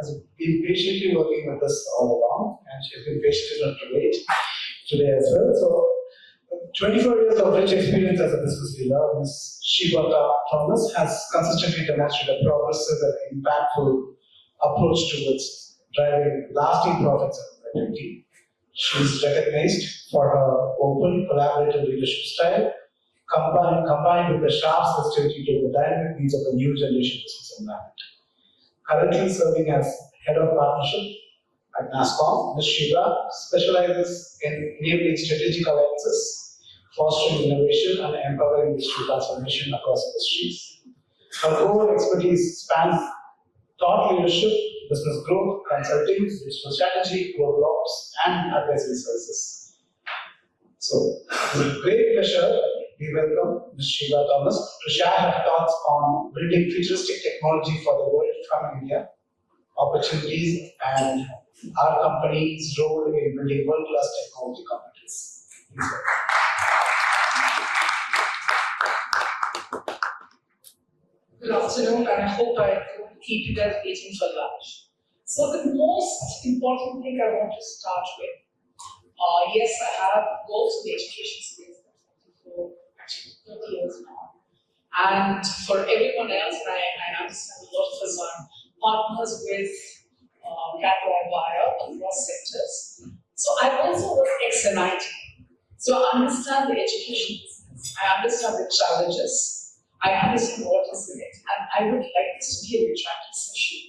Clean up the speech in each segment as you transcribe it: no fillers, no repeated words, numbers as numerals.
has been patiently working with us all along, and she's been patient enough to wait today as well. So, 24 years of rich experience as a business leader, Ms. Sheeba Thomas has consistently demonstrated a progressive and impactful approach towards driving lasting profits and productivity. She is recognized for her open, collaborative leadership style, combined with the sharp sensitivity to the dynamic needs of the new generation business environment. Currently serving as Head of Partnership at NASSCOM, Ms. Sheeba specializes in enabling strategic alliances, fostering innovation, and empowering digital transformation across industries. Her core expertise spans thought leadership, business growth, consulting, digital strategy, global ops, and advisory services. So, it's a great pleasure we welcome Ms. Sheeba Thomas to share her thoughts on building futuristic technology for the world from India, opportunities, and our company's role in building world-class technology companies. Please welcome. Good afternoon, and I hope I don't keep you guys waiting for lunch. So the most important thing I want to start with, yes, I have goals in the education space for actually 30 years now. And for everyone else, I understand a lot of us are partners with CADD across sectors. So I also work ex-NIT. So I understand the education business. I understand the challenges. I understand what is in it. And I would like this to be a interactive session.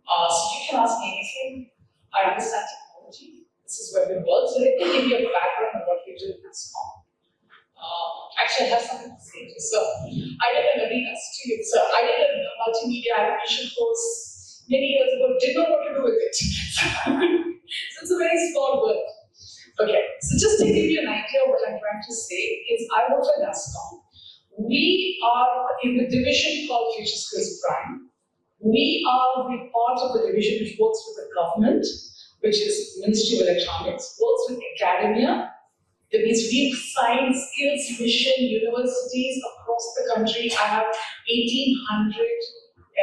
So you can ask me anything. I understand technology. This is where we work. So let me give you a background on what we do in NASSCOM. Actually, I have something to say. So I did an arena studio. So I did a multimedia animation course many years ago. Didn't know what to do with it. So it's a very small world. Okay. So just to give you an idea of what I'm trying to say is I work at NASSCOM. We are in the division called FutureSkills Prime. We are the part of the division which works with the government, which is Ministry of Electronics, works with academia. That means we sign skills mission universities across the country. I have 1,800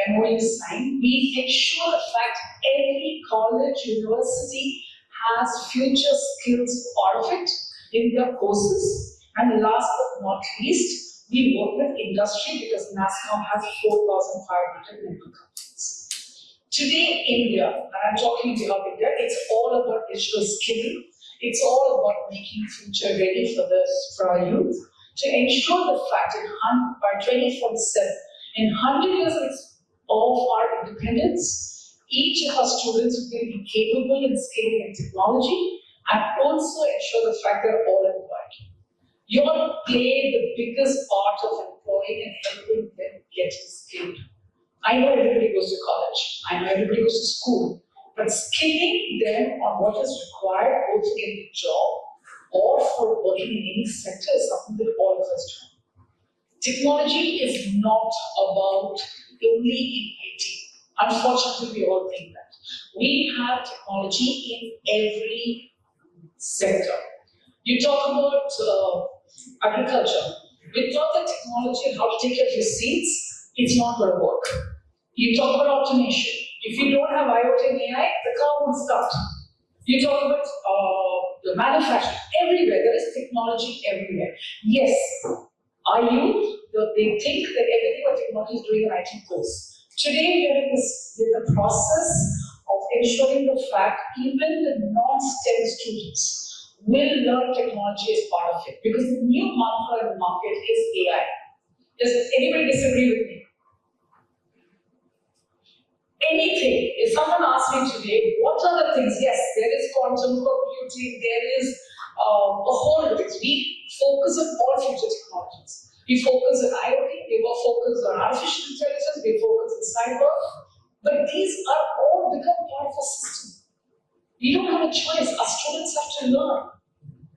MOUs signed. We ensure the fact every college, university has future skills part of it in their courses. And last but not least, we work with industry because NASSCOM has 4,500 member companies. Today, India, and I'm talking about India, it's all about digital skilling. It's all about making future ready for our youth to ensure the fact that by 2047, in 100 years of our independence, each of our students will be capable in skilling and technology, and also ensure the fact they're all employed. You all play the biggest part of employing and helping them get skilled. I know everybody goes to college, I know everybody goes to school, but skilling them on what is required both to get a job or for working in any sector is something that all of us do. Technology is not about only in IT. Unfortunately, we all think that. We have technology in every sector. You talk about agriculture. Without the technology and how to take care of your seeds, it's not going to work. You talk about automation. If you don't have IoT and AI, the car won't start. You talk about the manufacturing. Everywhere, there is technology everywhere. Yes, our youth, they think that everything what technology is doing an IT course. Today, we are in the process of ensuring the fact even the non-STEM students will learn technology as part of it. Because the new mantra in the market is AI. Does anybody disagree with me? Anything. If someone asks me today, what are the things? Yes, there is quantum computing, there is a whole lot of things. We focus on all future technologies. We focus on IoT, we focus on artificial intelligence, we focus on cyber, but these are all become part of a system. We don't have a choice. Our students have to learn.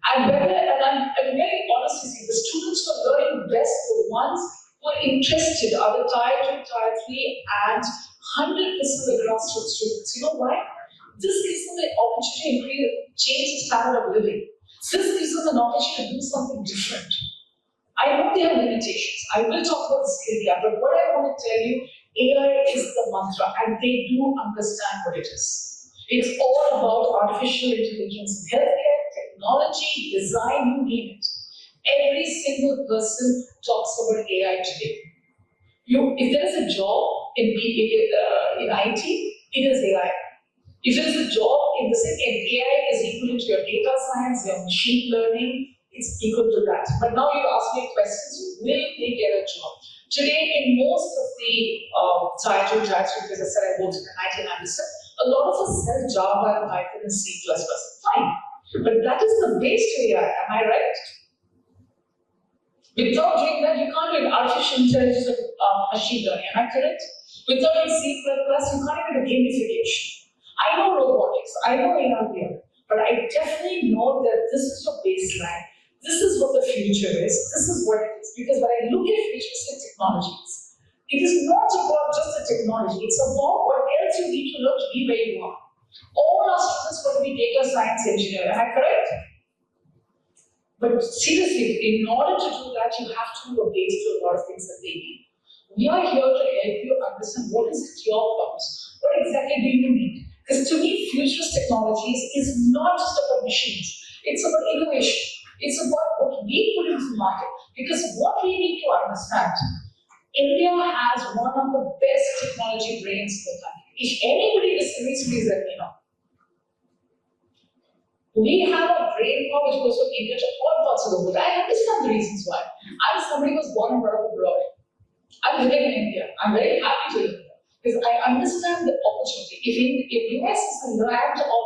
I'm very honest with you, the students who are learning best, the ones who are interested, are the Tier 2, Tier 3, and 100% of the grassroots students. You know why? This gives them the opportunity to change the standard of living. This gives them an opportunity to do something different. I know they have limitations. I will talk about the skill gap, but what I want to tell you AI is the mantra, and they do understand what it is. It's all about artificial intelligence in healthcare, technology, design, you name it. Every single person talks about AI today. If there is a job in IT, it is AI. If there is a job in the same, AI is equal to your data science, your machine learning, it's equal to that. But now you ask me questions, will they get a job? Today, in most of the Tier 2, Tier 3, because I said I worked in an IT analyst, a lot of us sell Java and Python and C++. Fine. But that is the base to AI, am I right? Without doing that, you can't do an artificial intelligence of machine learning, am I correct? Without doing C++, you can't even do gamification. I know robotics, I know AI, but I definitely know that this is your baseline. This is what the future is. This is what it is. Because when I look at futuristic technologies, it is not about just the technology. It's about what else you need to learn to be where you are. All our students want to be data science engineer. Am I correct? But seriously, in order to do that, you have to know base to a lot of things that they need. We are here to help you understand what is it your problems. What exactly do you need? Because to me, futurist technologies is not just about machines. It's about innovation. It's about what we put into the market. Because what we need to understand, India has one of the best technology brains in the country. If anybody disagrees, please let me know. We have a brain power which goes from India to all parts of the world. I understand the reasons why. I'm somebody who was born and brought up abroad. I'm living in India. I'm very happy to live there. Because I understand the opportunity. If US is a land of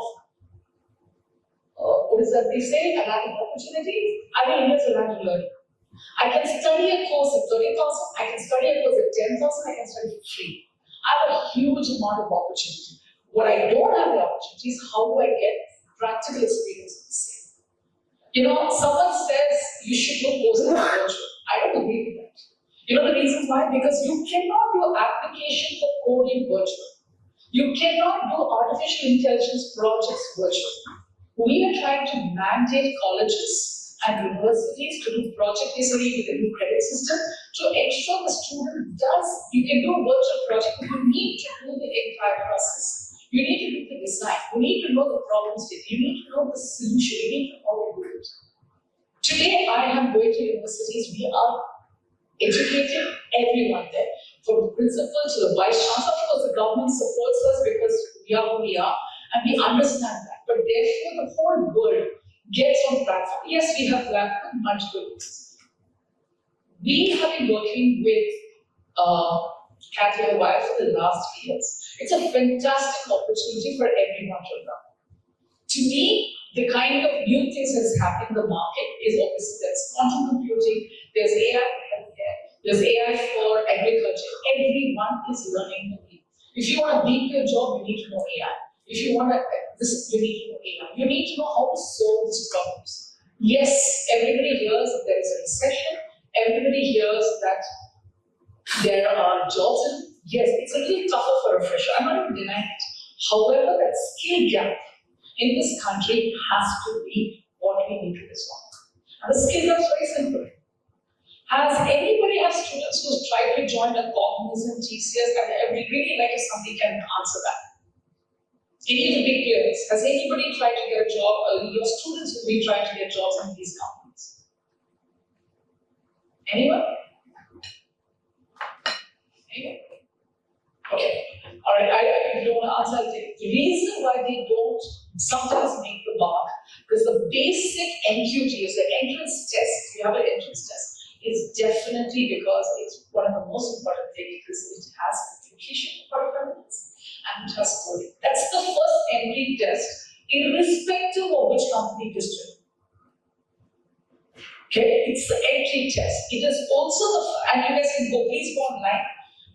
what is that they say? A lack of opportunity. I think India is a land of learning. I can study a course at 30,000, I can study a course at 10,000, I can study for free. I have a huge amount of opportunity. What I don't have the opportunity is how do I get practical experience of the same. You know, someone says you should do courses in virtual. I don't agree with that. You know the reason why? Because you cannot do application for coding virtual. You cannot do artificial intelligence projects virtual. We are trying to mandate colleges and universities to do project-based learning with a new credit system to ensure the student does, you can do a virtual project, but you need to do the entire process. You need to do the design, you need to know the problem state, you need to know the solution, you need to know how to do it. Today, I am going to universities, we are educating everyone there, from the principal to the vice chancellor. Of course, the government supports us because we are who we are, and we understand that. But therefore, the whole world gets on platform. Yes, we have platform multiple ways. We have been working with CADD for the last 3 years. It's a fantastic opportunity for everyone to learn. To me, the kind of new things that is happening in the market is obviously there's quantum computing, there's AI for healthcare, there's AI for agriculture. Everyone is learning new things. If you want to beat your job, you need to know AI. If you want to, you need to know AI. You need to know how to solve these problems. Yes, everybody hears that there is a recession. Everybody hears that there are jobs. And yes, it's a little tougher for a fresher. I'm not even denying it. However, that skill gap in this country has to be what we need to resolve. And the skill gap is very simple. Has anybody have students who's tried to join a cognizant TCS? And we really like if somebody can answer that. Any of the big players, has anybody tried to get a job? Your students will be trying to get jobs in these companies. Anyone? Anyone? Okay. All right. I don't want to answer that. The reason why they don't sometimes make the mark, because the basic NQT is the entrance test. You have an entrance test. It's definitely because it's one of the most important things because it has application requirements and it has coding. That's the first entry test, irrespective of which company it is to. Okay, it's the entry test. It is also the, and you guys can go, please go online.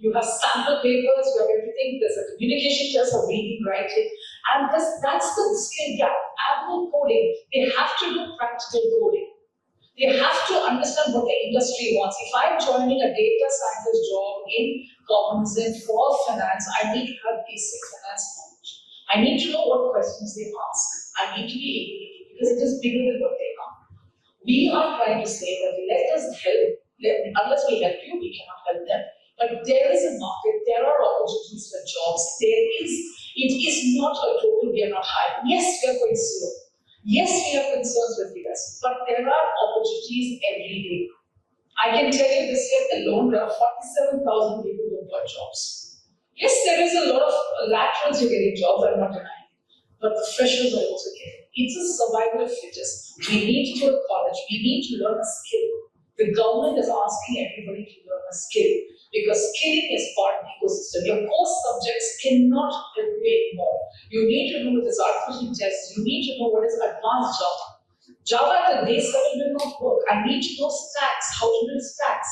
You have sample papers, you have everything. There's a communication test of reading, writing, and that's the skill gap. And the coding, they have to do practical coding. They have to understand what the industry wants. If I'm joining a data scientist job in Cognizant for finance, I need to have basic finance knowledge. I need to know what questions they ask. I need to be able to, because it is bigger than what they are. We are trying to say that let us help, unless we help you, we cannot help them. But there is a market, there are opportunities for jobs, it is not a total we are not hiring. Yes, we are going slow. Yes, we have concerns with US, but there are opportunities every day. I can tell you this year alone, there are 47,000 people who got jobs. Yes, there is a lot of laterals who are getting jobs, I'm not denying. But the freshers are also getting. It's a survival of fittest. We need to go to college, we need to learn a skill. The government is asking everybody to learn a skill because skilling is part of the ecosystem. Your core subjects cannot help you anymore. You need to know what is artificial intelligence, you need to know what is advanced Java. Java at the base level will not work. I need to know stacks, how to build stacks.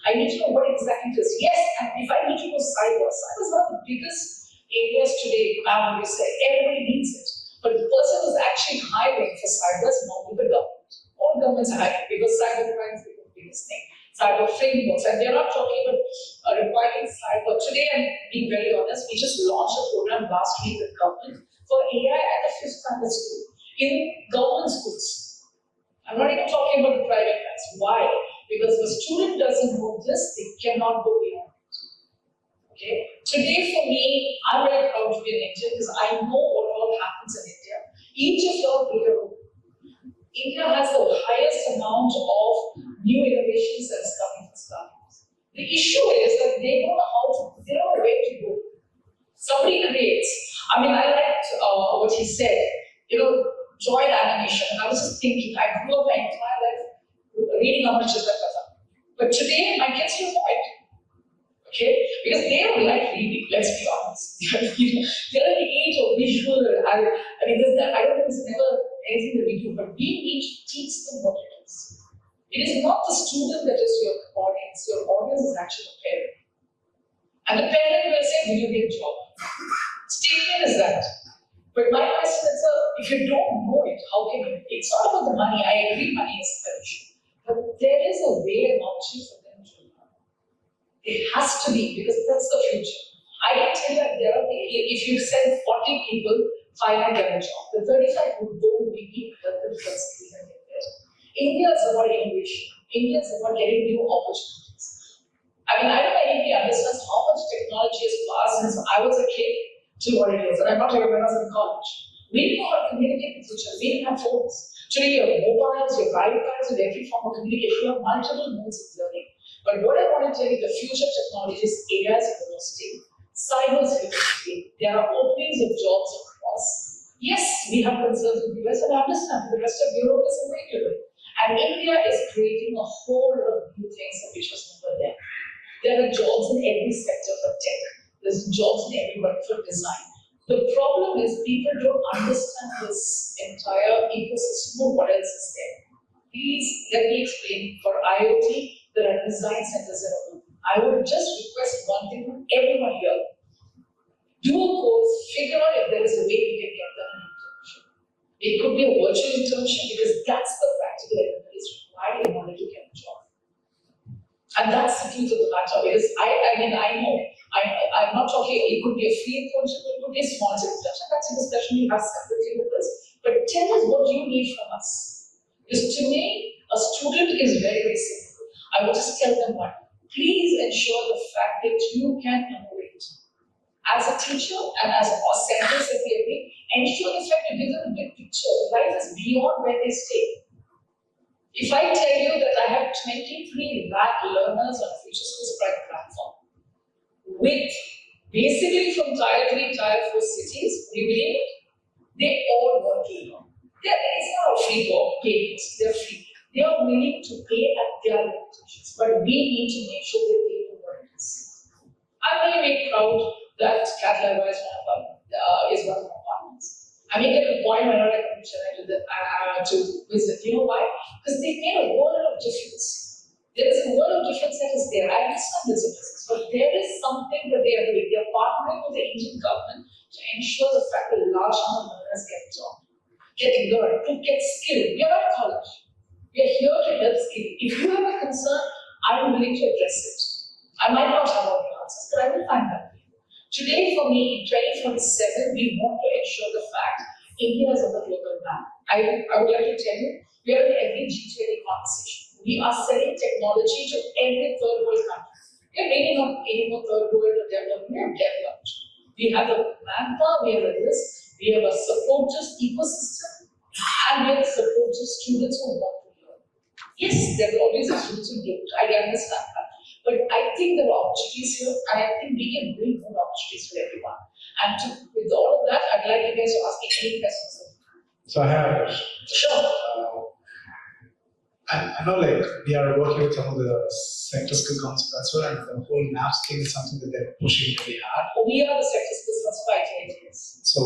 I need to know what exactly it is. Yes, and if I need to know cyber is one of the biggest areas today, we say everybody needs it. But the person who's actually hiring for cyber is not the government. All governments are hiring because cyber crime is the biggest thing. Cyber frameworks, and they're not talking about requiring cyber. Today, I'm being very honest, we just launched a program last week with government for AI at the 5th standard school in government schools. I'm not even talking about the private ones. Why? Because if a student doesn't know this, they cannot go beyond it. Okay? Today, for me, I'm very proud to be an Indian because I know what all happens in India. Each of y'all play a role. India has the highest amount of new innovations that is coming from startups. The issue is that they don't know they don't know where to go. Somebody creates. I mean, I liked what he said. Join animation. And I was just thinking, I grew up my entire life reading Amrita Katha. But today, my kids don't know it. Okay? Because they don't like reading, let's be honest. They're in the age of visual. I don't think it's never anything that we do, but we need to teach them what it is. It is not the student that is your audience. Your audience is actually the parent. And the parent will say, will you get a job? Statement is that. But my question is, if you don't know it, how can you? It's not about the money. I agree money is the issue. But there is a way and option for them to learn. It has to be, because that's the future. I can tell you that if you send 40 people, 5 get a job. The 35 who don't really help themselves even get there. India is about innovation. India is about getting new opportunities. I mean, I don't know if anybody understands how much technology has passed since I was a kid to what it is. And I'm not talking when I was in college. We didn't know how to communicate with each other. We didn't have phones. Today you have mobiles, you have iPads, with every form of communication. You have multiple modes of learning. But what I want to tell you, the future technologies, AI is here to stay. Cyber is here to stay. There are openings of jobs across. Yes, we have concerns with the US, and I understand the rest of Europe is away to it. And India is creating a whole lot of new things which was never there. There are jobs in every sector for tech. There's jobs in everywhere for design. The problem is people don't understand this entire ecosystem of what else is there. Please let me explain. For IoT, there are design centers that are open. I would just request one thing from everyone here. Do a course, figure out if there is a way you can get done an internship. It could be a virtual internship because that's the practical element that is required in order to get a job. And that's the truth of the matter, because I know, I'm not talking, it could be a free internship, it could be a small internship, that's a discussion we have separately with us. But tell us what you need from us. Because to me, a student is very, very simple. I will just tell them one. Please ensure the fact that you can innovate. As a teacher and as a centers that we agree, ensure the fact that you give them a big picture. Life is beyond where they stay. If I tell you that I have 23 lakh learners on FutureSkills Prime platform, with basically from Tier 3, Tier 4 cities, you believe it? They all want to learn. It's not a free payment, they're free. They are willing to pay at their limitations, but we need to make sure that they know what it is. I'm really very proud that CADD is one of our partners. I make it a point whenever I come to Chennai to visit. You know why? Because they made a world of difference. There is a world of difference that is there. I understand this business, but there is something that they are doing. They are partnering with the Indian government to ensure the fact that large number of learners get learned, to get skilled. We are not college. We are here to help skill. If you have a concern, I'm willing to address it. I might not have all the answers, but I will find out. Today, for me, in 2047, we want to ensure the fact India is on the global map. I would like to tell you, we are in every G20 conversation. We are selling technology to every third world country. We're really not anymore third world development, we have developed. We have the manpower, we have this, we have a supportive ecosystem, and we have supportive students who want to learn. Yes, there will always be students who don't, I understand that. But I think there are opportunities here, and I think we can bring more opportunities for everyone. And with all of that, I'd like you guys to ask me any questions. So I have a question. Sure. I know like we are working with some of the sector skill council as well, and the whole NAPS thing is something that they're pushing really hard. We are the sector skills council. So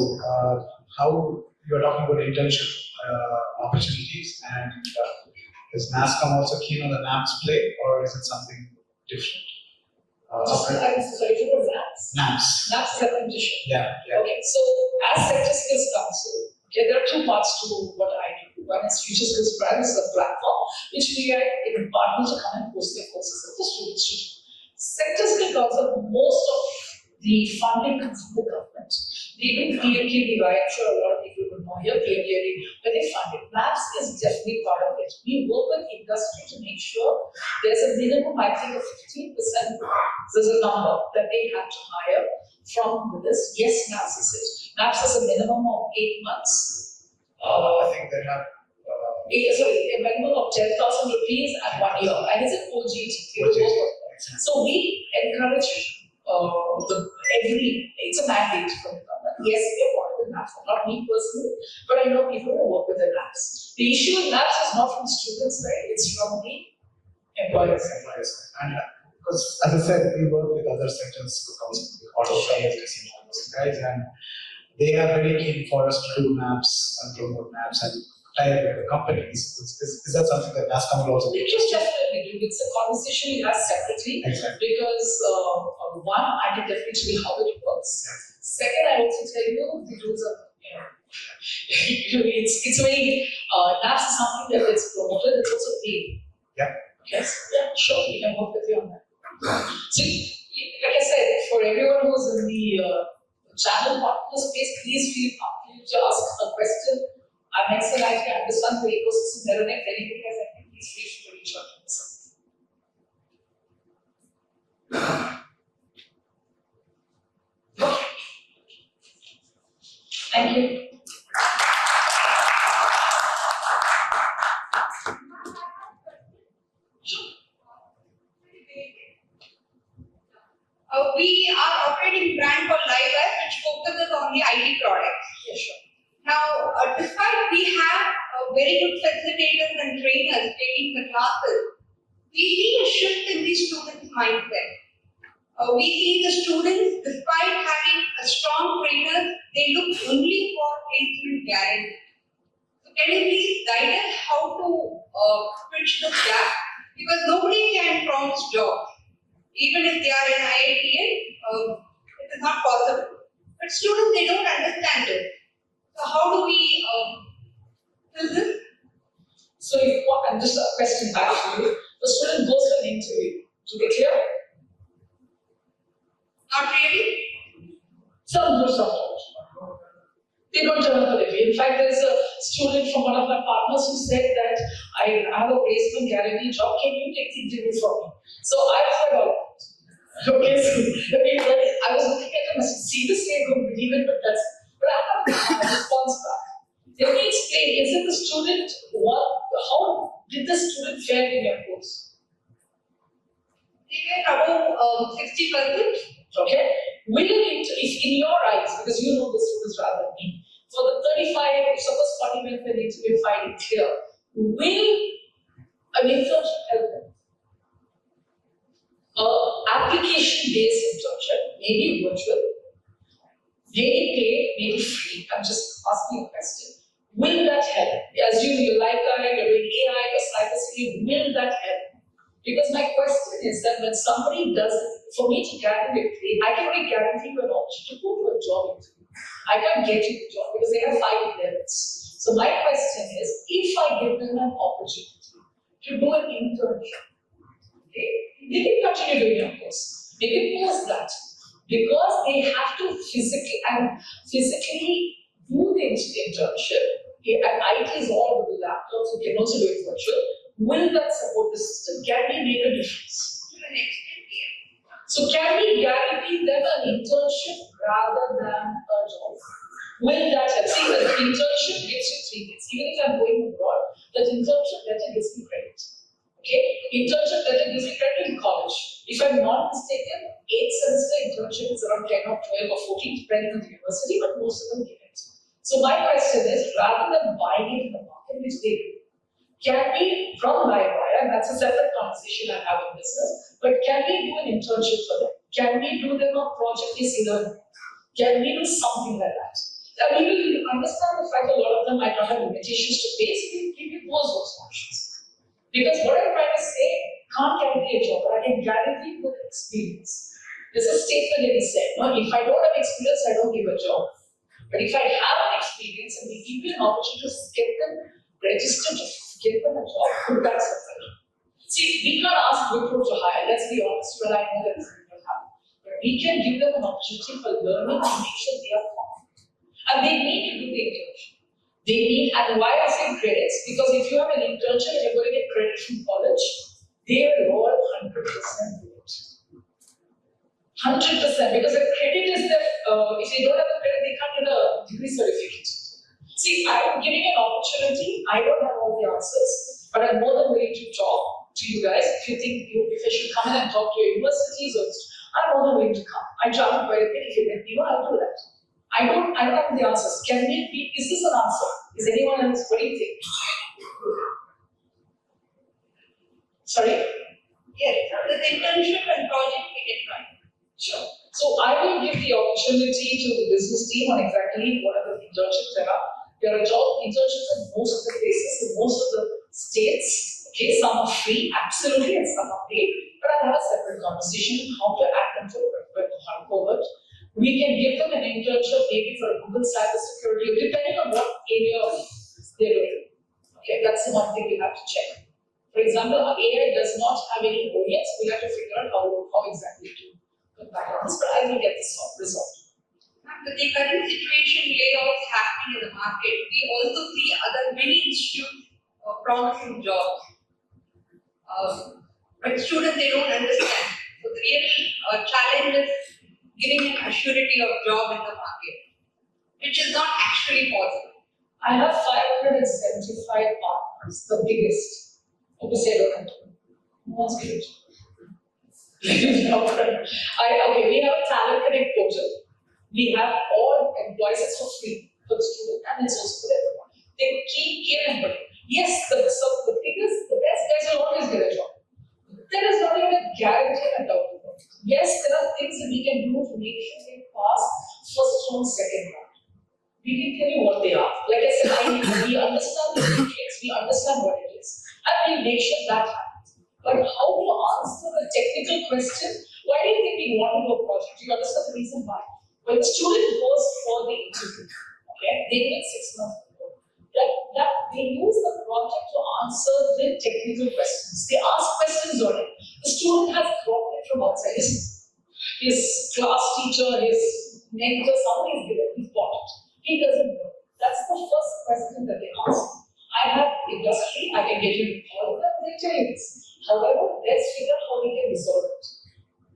how you are talking about internship opportunities, and is NASSCOM also keen on the NAPS play, or is it something different? I'm sorry, what was NAPS? NAPS. NAPS is a condition. Yeah. Okay, so as sector skills council, okay, there are two parts to what I do. One is FutureSkills Prime, is a platform which we are in partners to come and post their courses for students to do. Sector skills council, most of the funding comes from the government. They do PMKVY, I'm sure a lot of people will know here, PMKVY, but they fund it. MAPS is definitely part of it. We work with industry to make sure there's a minimum, I think, of 15%. There's a number that they have to hire from this. Yes, MAPS is it. MAPS is a minimum of 8 months. I think they have. A minimum of 10,000 rupees and 1 year, and it's an OGT. So we encourage it's a mandate from the government. Yes, we are part of the MAPS, not me personally, but I know people who work with the MAPS. The issue with MAPS is not from students, right? It's from the employers. And because, as I said, we work with other sectors, auto players, guys, and they are very keen for us to do maps and promote maps and tie with the companies. Is that something that NASSCOM will also be? We can definitely do. It's a conversation we have separately. Exactly. Because one, I can definitely tell you how it works. Yes. Second, I also tell you the rules of, it's very, NAPS is something that gets promoted, it's also paid. Yeah. Yes, yeah, sure, we can work with you on that. So, like I said, for everyone who's in the channel partner space, please feel free to ask a question. I'm excellent, I understand the ecosystem better than anything has anything, please feel free to reach out to us. Thank you. We are operating brand called LiveWare, which focuses on the IT products. Yeah, sure. Now, despite we have very good facilitators and trainers taking the classes, we see a shift in the students' mindset. We see the students, despite having a strong trainer, they look only for placement guarantee. So, can you please guide us how to bridge this gap? Because nobody can promise jobs. Even if they are in IITN, it is not possible. But students, they don't understand it. So how do we fill this? So if you want, and just a question back to you, the student goes for an interview. Do they clear? Not really. Some do, some don't. They don't turn up for the interview. In fact, there's a student from one of my partners who said that I have a placement guarantee job. Can you take the interview for me? So I said, oh, okay, so I was looking at him, I said, see this, I don't believe it, but I have a response back. Let me explain, is it the student, how did the student fare in your course? They were above 60%. Okay, will it, if in your eyes, because you know the students rather than me, for the 35, suppose 40 minutes they need to be fine clear, will an internship help them? Application-based internship, maybe virtual, maybe paid, maybe free. I'm just asking a question. Will that help? As you like you're doing AI or cybersecurity, will that help? Because my question is that when somebody does it, for me to guarantee, I can only guarantee you an option to go to a job interview. I can't get you the job because they have 5 levels. So my question is, if I give them an opportunity to do an internship, okay, they can continue doing your course. They can post that because they have to physically do the internship. And IT is all with the laptops, you can also do it virtual. Will that support the system? Can we make a difference? To an extent, yes. So can we guarantee them an internship rather than a job? Will that help? See, the internship gives you 3 things. Even if I'm going abroad, that internship letter gives me credit. Okay? Internship letter gives me credit in college. If I'm not mistaken, 8th semester internship is around 10 or 12 or 14, depending on the university, but most of them give it. So my question is, rather than buying it in the market, which they do, can we, from my buyer, and that's a separate conversation I have in business, but can we do an internship for them? Can we do them a project-based learning? Can we do something like that? And we will understand the fact that a lot of them might not have limitations to pay, so we'll give you those options. Because what I'm trying to say, can't guarantee a job, but I can guarantee with experience. There's a statement that he said, no, if I don't have experience, I don't give a job. But if I have an experience and we give you an opportunity to get them registered, to give them a job, that's the thing. See, we can't ask Wipro to hire, let's be honest, well, I know that this will happen. But we can give them an opportunity for learning to make sure they are confident. And they need to do the internship. They need, and why I say credits, because if you have an internship and you're going to get credit from college, they will all 100% do it. 100%, because the credit is the, if they don't have the credit, they can't get a degree certificate. See, I'm giving an opportunity, I don't have all the answers, but I'm more than willing to talk to you guys. If you think if I should come in and talk to your universities, or I'm more than willing to come. I travel quite a bit, if you let me know, I'll do that. I don't have the answers. Can we be, is this an answer? Is anyone else, what do you think? Sorry? Yes, the internship and project we can try. Sure. So I will give the opportunity to the business team on exactly what are the internships there are. There are job internships in most of the places, in most of the states. Okay, some are free, absolutely, and some are paid. But I'll have a separate conversation on how to act and forward. We can give them an internship maybe for Google cybersecurity, depending on what area they're doing. Okay, that's the one thing we have to check. For example, our AI does not have any audience. We have to figure out how exactly to come back on this, but I will get this resolved. With the current situation, layoffs happening in the market, we also see many institutes promising jobs. But students, they don't understand. So the real challenge is giving an assurity of job in the market, which is not actually possible. I have 575 partners, the biggest. Who wants to do it? Okay, we have a talent connect portal. We have all employees, it's for free for the student, and it's also for everyone. They keep giving them. Yes, the best guys will always get a job. There is not even a guarantee and doubt. Yes, there are things that we can do to make sure they pass first round, second round. We can tell you what they are. Like I said, we understand the matrix, we understand what it is, and we make sure that happens. But how to answer the technical question? Why do you think we want to do a project? Do you understand the reason why? When the student goes for the interview, okay, they do it 6 months before. They use the project to answer the technical questions. They ask questions on it. The student has brought it from outside. His class teacher, his mentor, somebody is given, he's bought it. He doesn't know. That's the first question that they ask. I have industry, I can get you all of them, they tell you this. However, let's figure out how we can resolve it.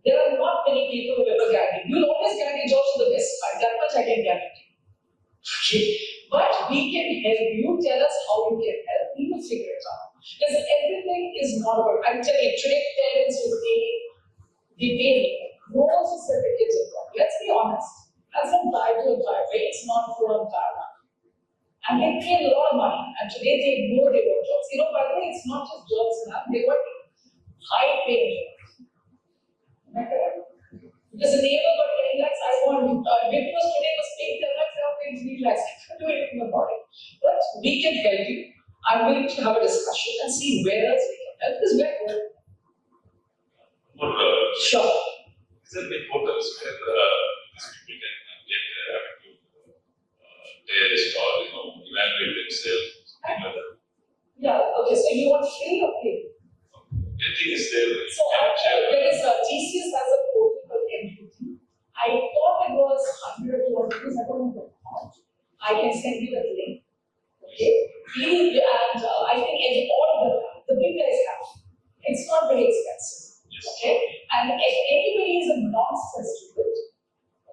There are not many people who ever guarantee. You'll always guarantee jobs to the best part. That much I can guarantee. Okay. But we can help you, tell us how you can help, we will figure it out. Because everything is not about, I'm telling you, today parents will pay, they pay me. No one who said the kids are wrong. Let's be honest. As from time to time, it's not for a time. And they pay a lot of money. And today they know they want jobs. You know, by the way, it's not just jobs now, they want high paying jobs. Because the neighbor got 10 lakhs, I want, because today was paying 10 lakhs, now paying 3 lakhs. I can't do anything about it. But we can help you. I'm willing to have a discussion and see where else we can help. Because we're good. Sure. Is there any portals where these people can get their aptitude test or evaluate themselves? Yeah, okay, so you want free or pay? Everything is there. So there is TCS has a portal called MQT. I thought it was 100 or 200 rupees, I don't know the amount. I can send you the link. Okay? Please, and I think all the big guys have. It's not very expensive. Yes. Okay, and if anybody is a nonsense student,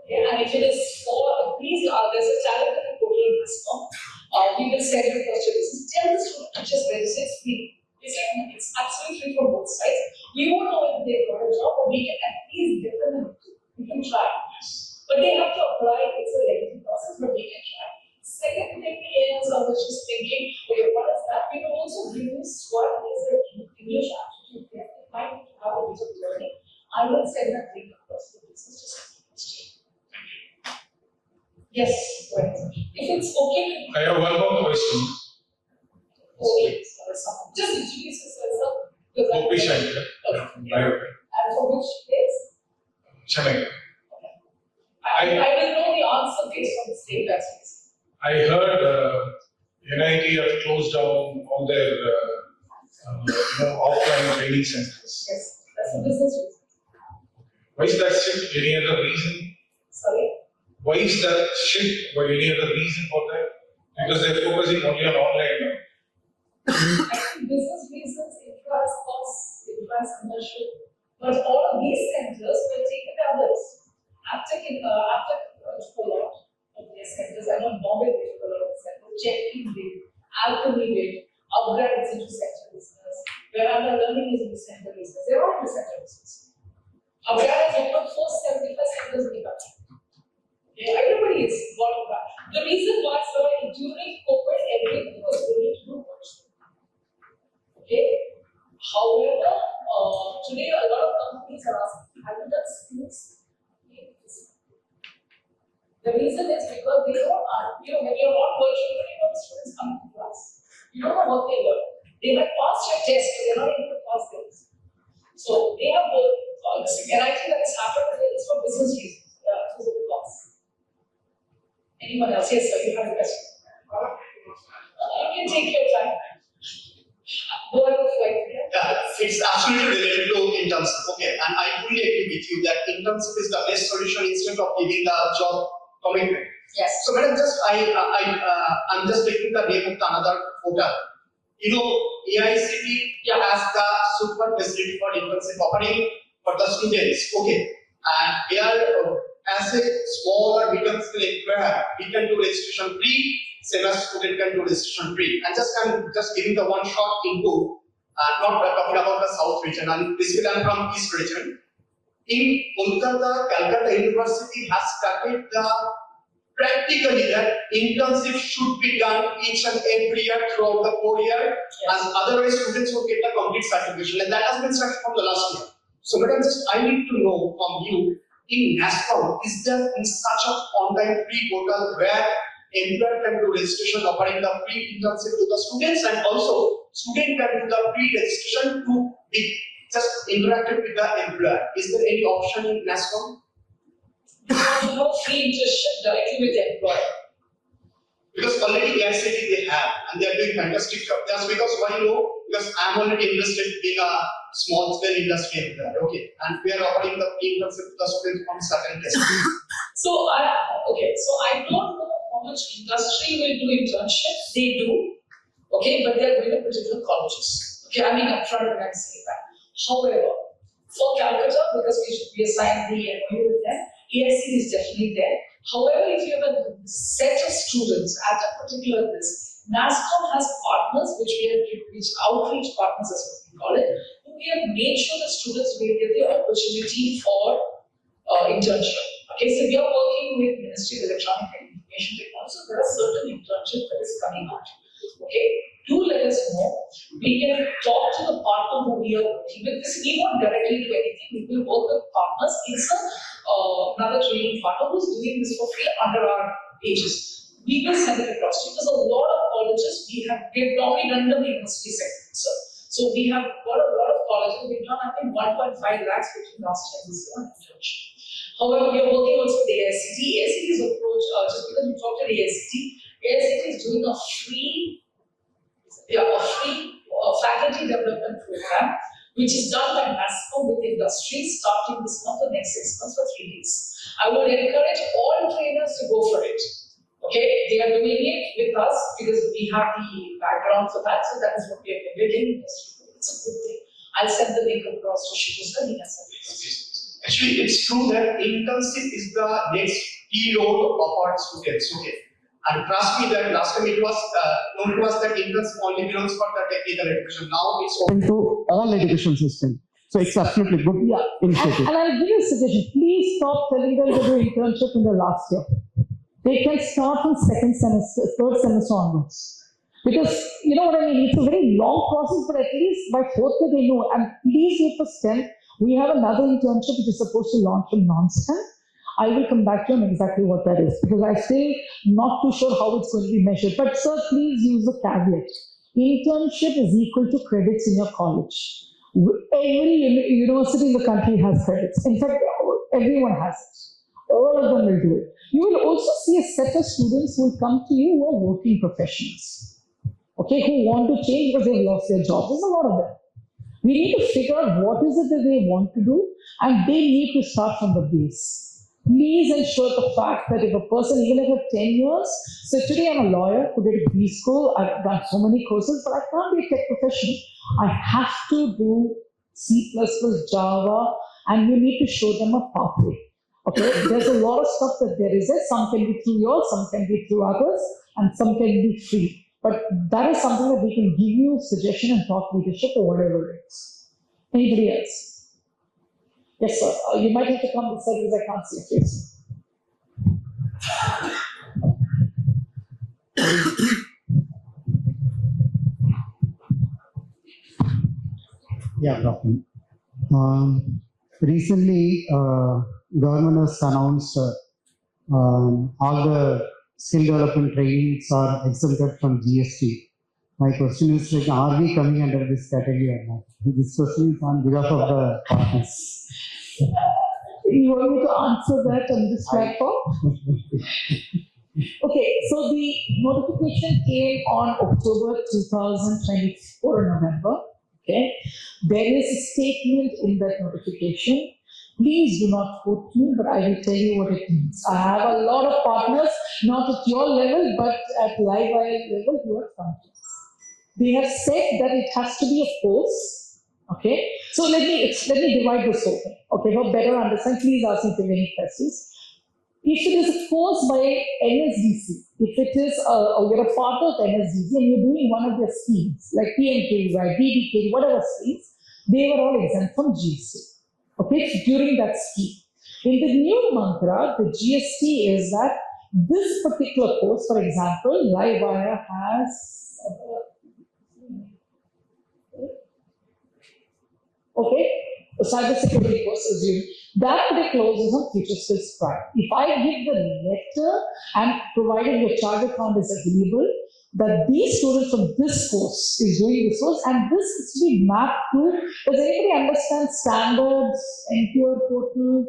okay, and if it is for, please, there's a talent portal in NASSCOM. We will send you across to this. Tell the student to just register. It's free. It's absolutely free for both sides. We won't know if they've got a job, but we can at least get them in. We can try. But they have to apply. It's a lengthy process, but we can try. Second thing is, I was just thinking, okay, what is that? We can also use what is an English aptitude test. It might have a bit of learning. I will send that link across to this. It's just a question. Yes, go ahead. If it's okay. I have one more question. Okay, sorry, someone. Just introduce yourself. Gopi Shankar. Okay. And for which place? Chennai. I will know the answer based on the state that's I heard NIT have closed down all their offline training centers. Yes, that's the business reason. Why is that shift? Any other reason? Sorry? Why is that shift? Why any other reason for that? Because they're focusing only on online now. I think business reasons, influence costs, influence commercial, but all of these centers will take the others. After a lot of their centers, I know Bombay they took a lot of centers, Checking did, Alchemy did, Upgrade is into center business, Veranda Learning is into center business, they're all into center business. Upgrade has opened 475 centers in the country. Yeah, everybody is got that. The reason why, sir, during COVID, everything was going to do virtual. Okay? However, today a lot of companies are asking, have you done skills? The reason is because they don't, when you're not virtual, you don't know the students coming to class. You don't know what they learn. They might pass your test, but they're not able to pass theirs. So they have both policy. And I think that has happened it's for business reasons, because of the cost. Anyone else? Yes, sir, you have a question. You can take your time. Go ahead with flight. It's absolutely related to internship. Okay, and I fully agree with you that internship is the best solution instead of giving the job commitment. Yes. So, madam, I'm just taking the name of another portal. AICT has the super facility for internship offering for the students. Okay, and they are as a small or medium skill employer, we can do registration free. Same as student can do registration free. And I'm just giving the one shot input. Not talking about the South region, and basically I'm from East region. In Kolkata, Calcutta University has started practically that internship should be done each and every year throughout the 4 year, and otherwise students will get a complete certification, and that has been started from the last year. So, madam, I need to know from you, in NASSCOM, is there in such an online free portal where employer can do registration offering the free internship to the students, and also student can do the free registration to be just interacted with the employer? Is there any option in NASSCOM? No free internship directly with the employer. Because already AICT they have, and they are doing fantastic job. That's because why because I'm already invested in a small scale industry employer. Okay, and we are offering the free internship to the students on certain tests. So I don't know how much industry will do internships. They do, okay, but they are going to particular colleges. Okay, I mean upfront when I'm saying that. However, for Calcutta, because we assigned the MOU with them, AICT is definitely there. However, if you have a set of students at a particular this, NASSCOM has partners which outreach partners as what we call it, who we have made sure that students will get the opportunity for internship. Okay, so we are working with Ministry of Electronic and Information Technology, so there are certain internships that is coming out. Okay, do let us know. We can talk to the partner who we are working with. This we won't directly do anything. We will work with partners. It's another training partner who's doing this for free under our pages. We will send it across to you because a lot of colleges we've normally done the university sector. So we have got a lot of colleges. We've done I think 1.5 lakhs between last year and this year on internship. However, we are working also with AICT. AICT's approach, just because we talked to AICT is doing a free faculty development program, which is done by NASSCOM with industry starting this month for the next 6 months for 3 days. I would encourage all trainers to go for it. Okay, they are doing it with us because we have the background for that, so that is what we are getting industry. It's a good thing. I'll send the link across to Shibu sir, he can send it. Actually, it's true that internship is the next key role of our students. Okay. And trust me that last time it was known to us that internship only belongs for the technical education. Now it's open to all education system. So it's absolutely good initiative. And I'll give you a suggestion. Please stop telling them to do internship in the last year. They can start from second semester, third semester onwards. Because, you know what I mean, it's a very long process, but at least by fourth year they know. And please wait for STEM. We have another internship which is supposed to launch in non-STEM. I will come back to you on exactly what that is, because I'm still not too sure how it's going to be measured. But sir, please use the caveat. Internship is equal to credits in your college. Every university in the country has credits. In fact, everyone has it. All of them will do it. You will also see a set of students who will come to you who are working professionals. Okay, who want to change because they've lost their jobs. There's a lot of them. We need to figure out what is it that they want to do, and they need to start from the base. Please ensure the fact that if a person, even if you have 10 years, so today I'm a lawyer who did a B school, I've done so many courses, but I can't be a tech professional. I have to do C++, Java, and you need to show them a pathway. Okay, there's a lot of stuff that there is. Some can be through yours, some can be through others, and some can be free. But that is something that we can give you suggestion and thought leadership or whatever it is. Anybody else? Yes, sir. You might have to come this side because I can't see your face. Yeah, Dr. Recently, government has announced all the skill development trainings are exempted from GST. My question is, like, are we coming under this category or not? This question is on behalf of the partners. You want me to answer that on this platform? Okay, so the notification came on October 2024, November. Okay, there is a statement in that notification. Please do not quote me, but I will tell you what it means. I have a lot of partners, not at your level, but at LiveWire level, who have come to us. They have said that it has to be a course. Okay, so let me divide this open. Okay, for better understanding, please ask me if you have any questions. If it is a course by NSDC, if it is you're a part of NSDC and you're doing one of their schemes, like PMKVY, BBK, whatever schemes, they were all exempt from GST. Okay, during that scheme. In the new mantra, the GST is that this particular course, for example, LiveWire has a cybersecurity course assumed. That particular course is on FutureSkills Prime. If I give the letter and provided your charge account is available, that these students from this course is doing this course, and this is to be mapped to, does anybody understand standards, NQR portal?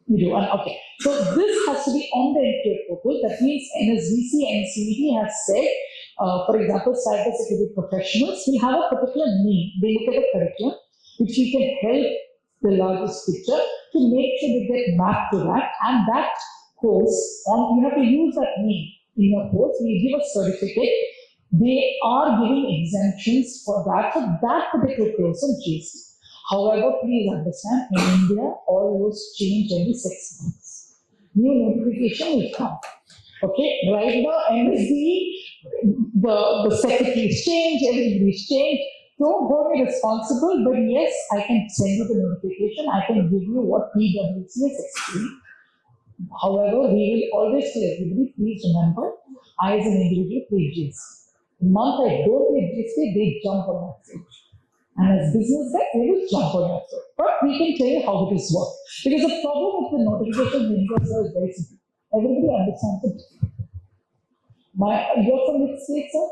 You do, okay. So this has to be on the NQR portal. That means NSDC and CET has said, for example, cybersecurity professionals will have a particular name. They look at a curriculum, which you can help the largest picture to make sure they get mapped to that, and that course, you have to use that name in your course. You give a certificate. They are giving exemptions for that particular course on GST. However, please understand, in India, all rules change every 6 months. New notification will come. Okay, right now, MSD, the secretaries change, everybody's changed. Don't hold me responsible, but yes, I can send you the notification. I can give you what PwC has explained. However, we will always tell everybody, please remember, I as an individual pay GST. The month I don't pay GST, they jump on that foot. And as business guys, they will jump on that foot. But we can tell you how it is work. Because the problem with the notification in India is very simple. Everybody understands it. You're from which state, sir?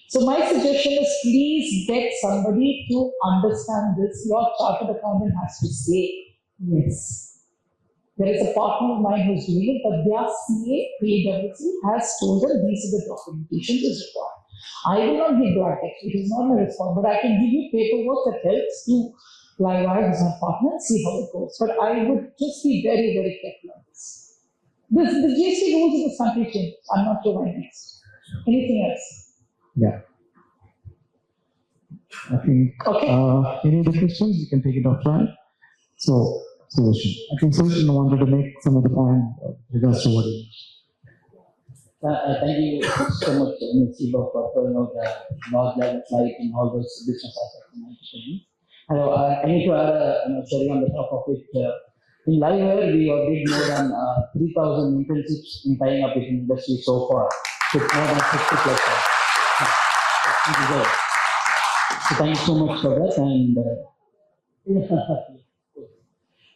So my suggestion is, please get somebody to understand this. Your chartered accountant has to say yes. There is a partner of mine who's doing it, but their CA, PwC, has told them these are the documentation is required. I will not give blanket. It is not my response, but I can give you paperwork that helps to LiveWire, who's my partner, and see how it goes. But I would just be very, very careful on this. The GST rules in this country change. I'm not sure why next. Anything else? Yeah. I think Okay. any other questions, you can take it offline. So, I think Susan wanted to make some of the point with regards to what he Thank you so much, Ms. Sheeba, for throwing out the knowledge level slide and all those business aspects in my studies. I need to add a cherry on the top of it. In Liveware, we have did more than 3,000 internships in tying up with industry so far, with more than 60 plus. So thank you so much for that. And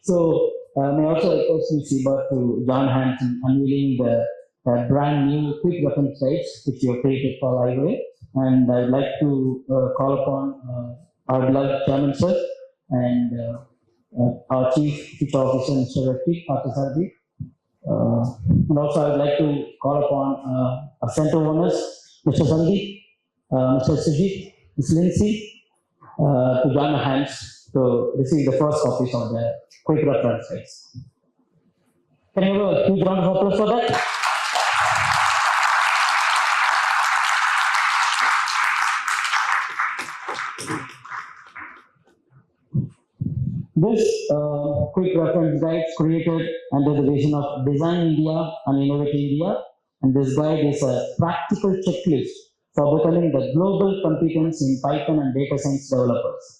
so may I also request Ms. Sheeba to join hands in unveiling the brand new quick reference sites which you have created for Liveware. And I would like to call upon our beloved Chairman Sir and our Chief Future Officer, Mr. Rafi Pathasarthi. And also I would like to call upon our center owners, Mr. Sandeep, Mr. Sujit, Ms. Lindsay, to join our hands to receive the first copies of the quick reference sites. Can you have a huge round of applause for that? This quick reference guide is created under the vision of Design India and Innovate India, and this guide is a practical checklist for becoming the global competence in Python and data science developers.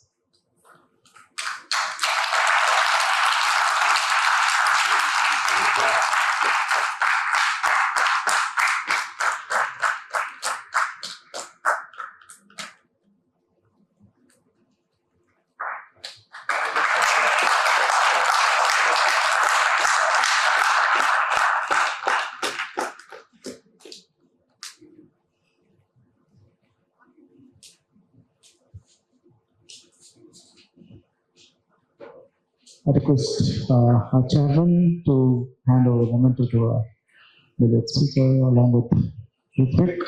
I request our chairman to hand over the momentum to our delegate speaker along with Ritwik.